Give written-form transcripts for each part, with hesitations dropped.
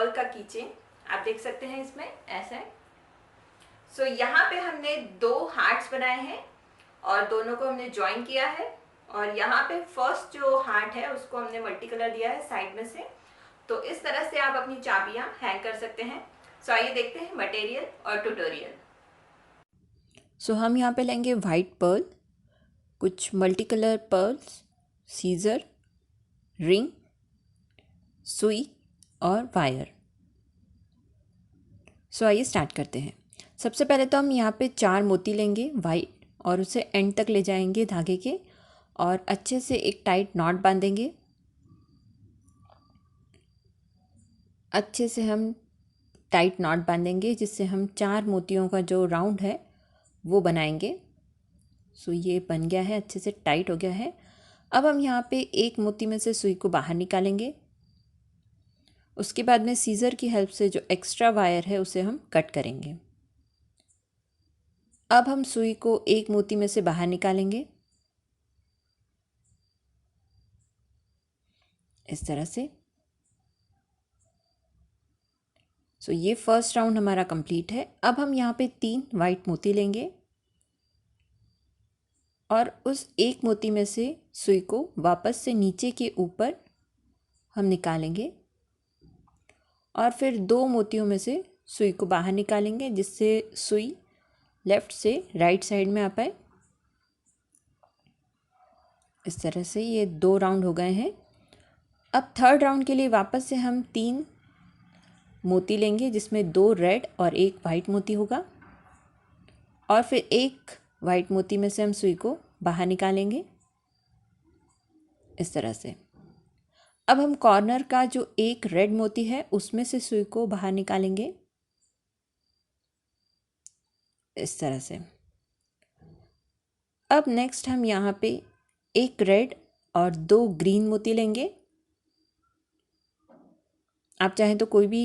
Perl का kitchen आप देख सकते हैं, इसमें ऐसा है। सो यहाँ पे हमने 2 हार्ट्स बनाए हैं और दोनों को हमने ज्वाइन किया है। और यहाँ पे फर्स्ट जो हार्ट है उसको हमने मल्टी कलर दिया है साइड में से। तो इस तरह से आप अपनी चाबियां हैंग कर सकते हैं। सो आइए देखते हैं मटेरियल और ट्यूटोरियल। सो हम यहाँ पे लेंगे वाइट पर्ल, कुछ multi colour pearls, scissor, ring, सुई और वायर। सो आइए स्टार्ट करते हैं। सबसे पहले तो हम यहाँ पे 4 मोती लेंगे वाइट और उसे एंड तक ले जाएंगे धागे के और अच्छे से एक टाइट नॉट बांधेंगे। अच्छे से हम टाइट नॉट बांधेंगे जिससे हम 4 मोतियों का जो राउंड है वो बनाएंगे। सो ये बन गया है, अच्छे से टाइट हो गया है। अब हम यहाँ पे एक मोती में से सुई को बाहर निकालेंगे। उसके बाद में सीज़र की हेल्प से जो एक्स्ट्रा वायर है उसे हम कट करेंगे। अब हम सुई को एक मोती में से बाहर निकालेंगे इस तरह से। सो ये फर्स्ट राउंड हमारा कंप्लीट है। अब हम यहाँ पे 3 वाइट मोती लेंगे और उस एक मोती में से सुई को वापस से नीचे के ऊपर हम निकालेंगे और फिर 2 मोतियों में से सुई को बाहर निकालेंगे जिससे सुई लेफ़्ट से राइट साइड में आ पाए। इस तरह से ये 2 राउंड हो गए हैं। अब थर्ड राउंड के लिए वापस से हम 3 मोती लेंगे जिसमें 2 रेड और 1 वाइट मोती होगा और फिर एक वाइट मोती में से हम सुई को बाहर निकालेंगे इस तरह से। अब हम कॉर्नर का जो एक रेड मोती है उसमें से सुई को बाहर निकालेंगे इस तरह से। अब नेक्स्ट हम यहाँ पे एक रेड और 2 ग्रीन मोती लेंगे। आप चाहें तो कोई भी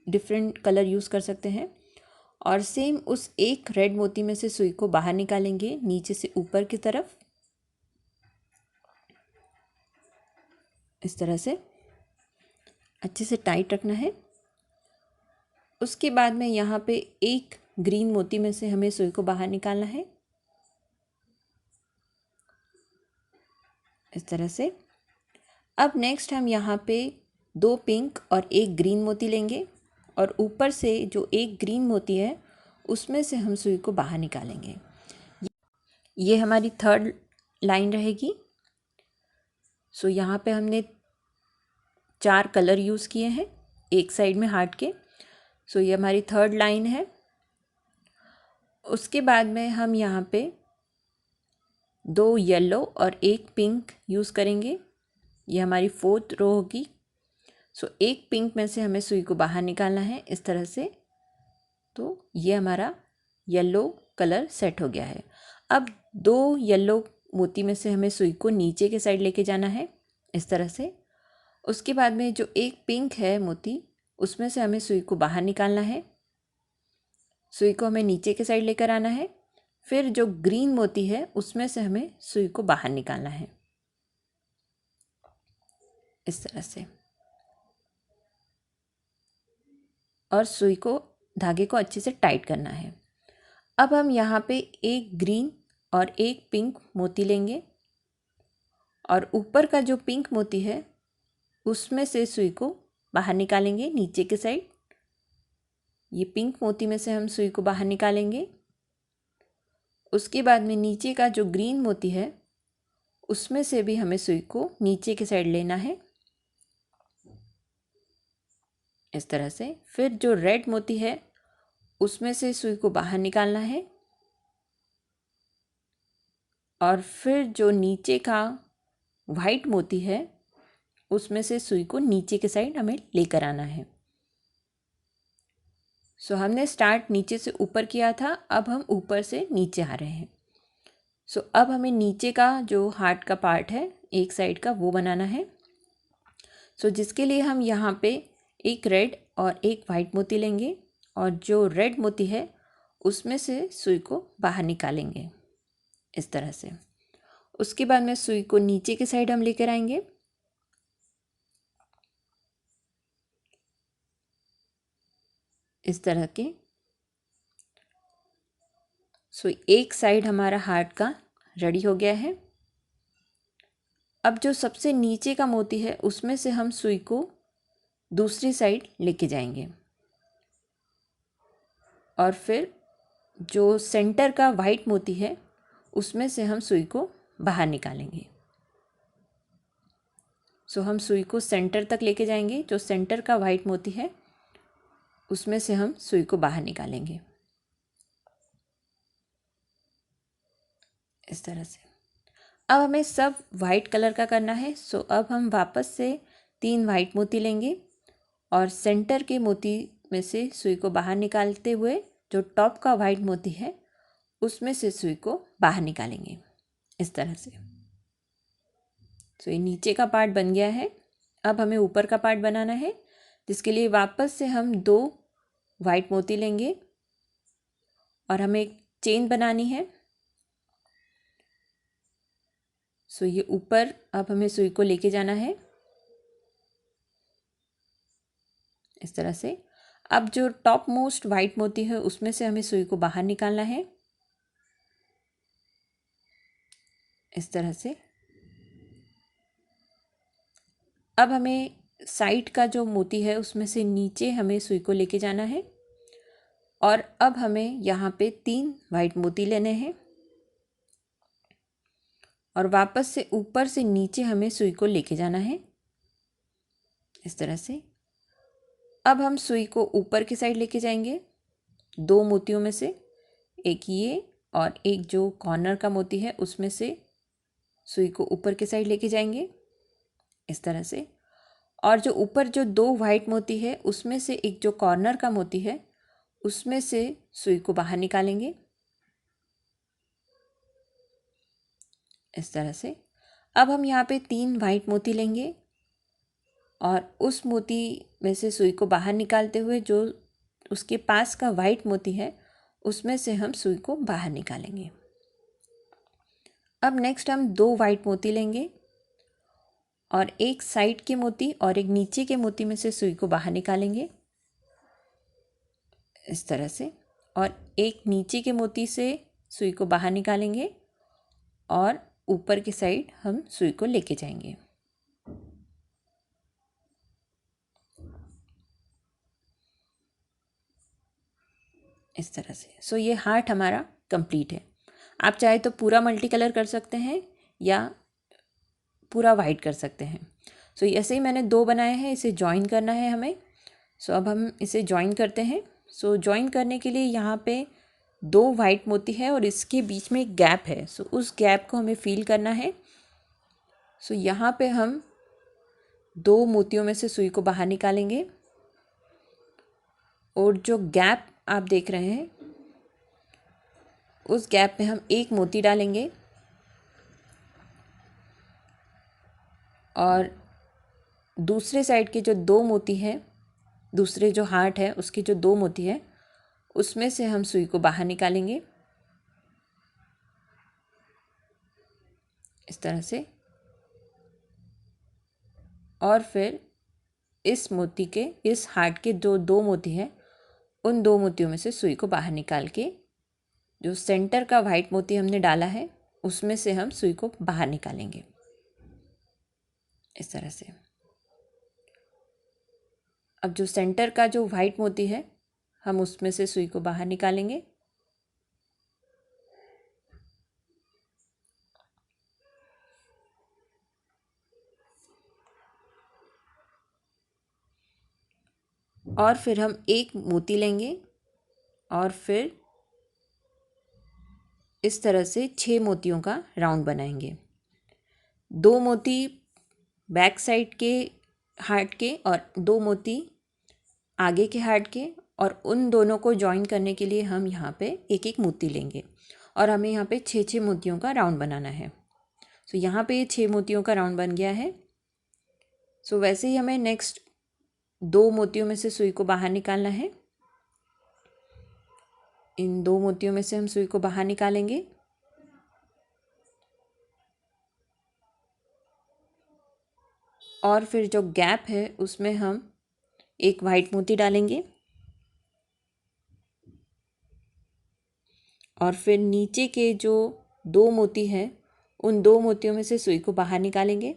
डिफरेंट कलर यूज़ कर सकते हैं और सेम उस एक रेड मोती में से सुई को बाहर निकालेंगे नीचे से ऊपर की तरफ इस तरह से। अच्छे से टाइट रखना है। उसके बाद में यहाँ पे एक ग्रीन मोती में से हमें सुई को बाहर निकालना है इस तरह से। अब नेक्स्ट हम यहाँ पे 2 पिंक और 1 ग्रीन मोती लेंगे और ऊपर से जो एक ग्रीन मोती है उसमें से हम सुई को बाहर निकालेंगे। ये हमारी थर्ड लाइन रहेगी। सो यहाँ पे हमने 4 कलर यूज़ किए हैं एक साइड में हार्ट के। सो ये हमारी थर्ड लाइन है। उसके बाद में हम यहाँ पे 2 येलो और 1 पिंक यूज़ करेंगे। ये हमारी फोर्थ रो होगी। सो एक पिंक में से हमें सुई को बाहर निकालना है इस तरह से। तो ये हमारा येलो कलर सेट हो गया है। अब 2 येलो मोती में से हमें सुई को नीचे के साइड लेके जाना है इस तरह से। उसके बाद में जो एक पिंक है मोती उसमें से हमें सुई को बाहर निकालना है। सुई को हमें नीचे के साइड लेकर आना है। फिर जो ग्रीन मोती है उसमें से हमें सुई को बाहर निकालना है इस तरह से और सुई को धागे को अच्छे से टाइट करना है। अब हम यहाँ पे एक ग्रीन और एक पिंक मोती लेंगे और ऊपर का जो पिंक मोती है उसमें से सुई को बाहर निकालेंगे नीचे के साइड। ये पिंक मोती में से हम सुई को बाहर निकालेंगे। उसके बाद में नीचे का जो ग्रीन मोती है उसमें से भी हमें सुई को नीचे के साइड लेना है इस तरह से। फिर जो रेड मोती है उसमें से सुई को बाहर निकालना है और फिर जो नीचे का वाइट मोती है उसमें से सुई को नीचे के साइड हमें लेकर आना है। सो हमने स्टार्ट नीचे से ऊपर किया था, अब हम ऊपर से नीचे आ रहे हैं। सो अब हमें नीचे का जो हार्ट का पार्ट है एक साइड का वो बनाना है। सो जिसके लिए हम यहाँ पे एक रेड और एक वाइट मोती लेंगे और जो रेड मोती है उसमें से सुई को बाहर निकालेंगे इस तरह से। उसके बाद में सुई को नीचे के साइड हम लेकर आएंगे इस तरह के। सो एक साइड हमारा हार्ट का रेडी हो गया है। अब जो सबसे नीचे का मोती है उसमें से हम सुई को दूसरी साइड लेके जाएंगे और फिर जो सेंटर का वाइट मोती है उसमें से हम सुई को बाहर निकालेंगे। सो हम सुई को सेंटर तक लेके जाएंगे, जो सेंटर का वाइट मोती है उसमें से हम सुई को बाहर निकालेंगे इस तरह से। अब हमें सब वाइट कलर का करना है। सो अब हम वापस से 3 वाइट मोती लेंगे और सेंटर के मोती में से सुई को बाहर निकालते हुए जो टॉप का वाइट मोती है उसमें से सुई को बाहर निकालेंगे इस तरह से। सो ये नीचे का पार्ट बन गया है। अब हमें ऊपर का पार्ट बनाना है, जिसके लिए वापस से हम 2 वाइट मोती लेंगे और हमें एक चेन बनानी है। सो ये ऊपर अब हमें सुई को लेके जाना है इस तरह से। अब जो टॉप मोस्ट वाइट मोती है उसमें से हमें सुई को बाहर निकालना है इस तरह से। अब हमें साइड का जो मोती है उसमें से नीचे हमें सुई को लेके जाना है और अब हमें यहाँ पे 3 वाइट मोती लेने हैं और वापस से ऊपर से नीचे हमें सुई को लेके जाना है इस तरह से। अब हम सुई को ऊपर की साइड लेके जाएंगे 2 मोतियों में से, एक ये और एक जो कॉर्नर का मोती है उसमें से सुई को ऊपर की साइड लेके जाएंगे इस तरह से। और जो ऊपर जो 2 वाइट मोती है उसमें से एक जो कॉर्नर का मोती है उसमें से सुई को बाहर निकालेंगे इस तरह से। अब हम यहाँ पे 3 वाइट मोती लेंगे और उस मोती में से सुई को बाहर निकालते हुए जो उसके पास का वाइट मोती है उसमें से हम सुई को बाहर निकालेंगे। अब नेक्स्ट हम 2 वाइट मोती लेंगे और एक साइड के मोती और एक नीचे के मोती में से सुई को बाहर निकालेंगे इस तरह से। और एक नीचे के मोती से सुई को बाहर निकालेंगे और ऊपर की साइड हम सुई को लेके जाएंगे इस तरह से। सो ये हार्ट हमारा कंप्लीट है। आप चाहे तो पूरा मल्टी कलर कर सकते हैं या पूरा वाइट कर सकते हैं। सो ऐसे ही मैंने 2 बनाए हैं, इसे जॉइन करना है हमें। सो अब हम इसे जॉइन करते हैं। सो जॉइन करने के लिए यहाँ पे 2 वाइट मोती है और इसके बीच में एक गैप है। सो उस गैप को हमें फील करना है। सो यहाँ पे हम 2 मोतियों में से सुई को बाहर निकालेंगे और जो गैप आप देख रहे हैं उस गैप में हम एक मोती डालेंगे और दूसरे साइड के जो 2 मोती हैं, दूसरे जो हार्ट है उसके जो 2 मोती हैं उसमें से हम सुई को बाहर निकालेंगे इस तरह से। और फिर इस मोती के, इस हार्ट के जो 2 मोती हैं उन 2 मोतियों में से सुई को बाहर निकाल के जो सेंटर का वाइट मोती हमने डाला है उसमें से हम सुई को बाहर निकालेंगे इस तरह से। अब जो सेंटर का जो वाइट मोती है हम उसमें से सुई को बाहर निकालेंगे और फिर हम एक मोती लेंगे और फिर इस तरह से 6 मोतियों का राउंड बनाएंगे। 2 मोती बैक साइड के हार्ट के और 2 मोती आगे के हार्ट के, और उन दोनों को जॉइन करने के लिए हम यहाँ पे एक एक मोती लेंगे और हमें यहाँ पे 6 मोतियों का राउंड बनाना है। सो यहाँ पे ये 6 मोतियों का राउंड बन गया है। सो वैसे ही हमें नेक्स्ट 2 मोतियों में से सुई को बाहर निकालना है। इन 2 मोतियों में से हम सुई को बाहर निकालेंगे और फिर जो गैप है उसमें हम एक वाइट मोती डालेंगे और फिर नीचे के जो 2 मोती हैं उन 2 मोतियों में से सुई को बाहर निकालेंगे।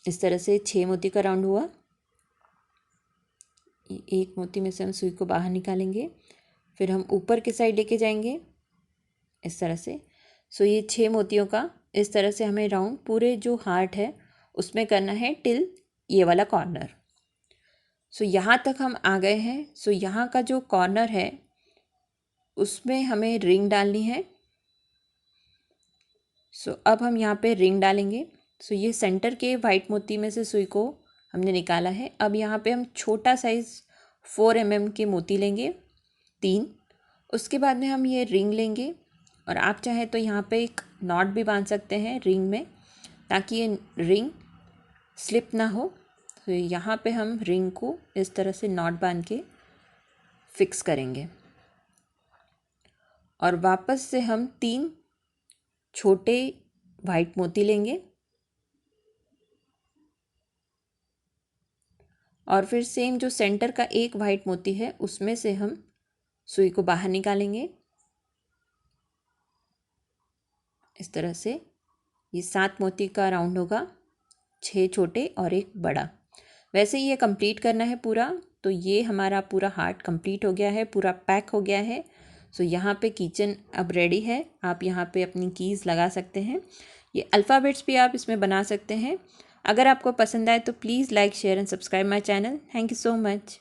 इस तरह से 6 मोती का राउंड हुआ। एक मोती में से हम सुई को बाहर निकालेंगे, फिर हम ऊपर के साइड लेके जाएंगे इस तरह से। सो ये 6 मोतियों का इस तरह से हमें राउंड पूरे जो हार्ट है उसमें करना है टिल ये वाला कॉर्नर। सो यहाँ तक हम आ गए हैं। सो यहाँ का जो कॉर्नर है उसमें हमें रिंग डालनी है। सो अब हम यहाँ पे रिंग डालेंगे। सो ये सेंटर के वाइट मोती में से सुई को हमने निकाला है। अब यहाँ पे हम छोटा साइज़ 4 mm के मोती लेंगे 3। उसके बाद में हम ये रिंग लेंगे और आप चाहें तो यहाँ पे एक नॉट भी बांध सकते हैं रिंग में, ताकि ये रिंग स्लिप ना हो। तो यहाँ पे हम रिंग को इस तरह से नॉट बांध के फिक्स करेंगे और वापस से हम 3 छोटे वाइट मोती लेंगे और फिर सेम जो सेंटर का एक वाइट मोती है उसमें से हम सुई को बाहर निकालेंगे इस तरह से। ये 7 मोती का राउंड होगा, 6 छोटे और एक बड़ा। वैसे ये कंप्लीट करना है पूरा। तो ये हमारा पूरा हार्ट कंप्लीट हो गया है, पूरा पैक हो गया है। सो यहाँ पे किचन अब रेडी है। आप यहाँ पे अपनी कीज़ लगा सकते हैं। ये अल्फ़ाबेट्स भी आप इसमें बना सकते हैं। अगर आपको पसंद आए तो please like share and subscribe my channel. Thank you so much.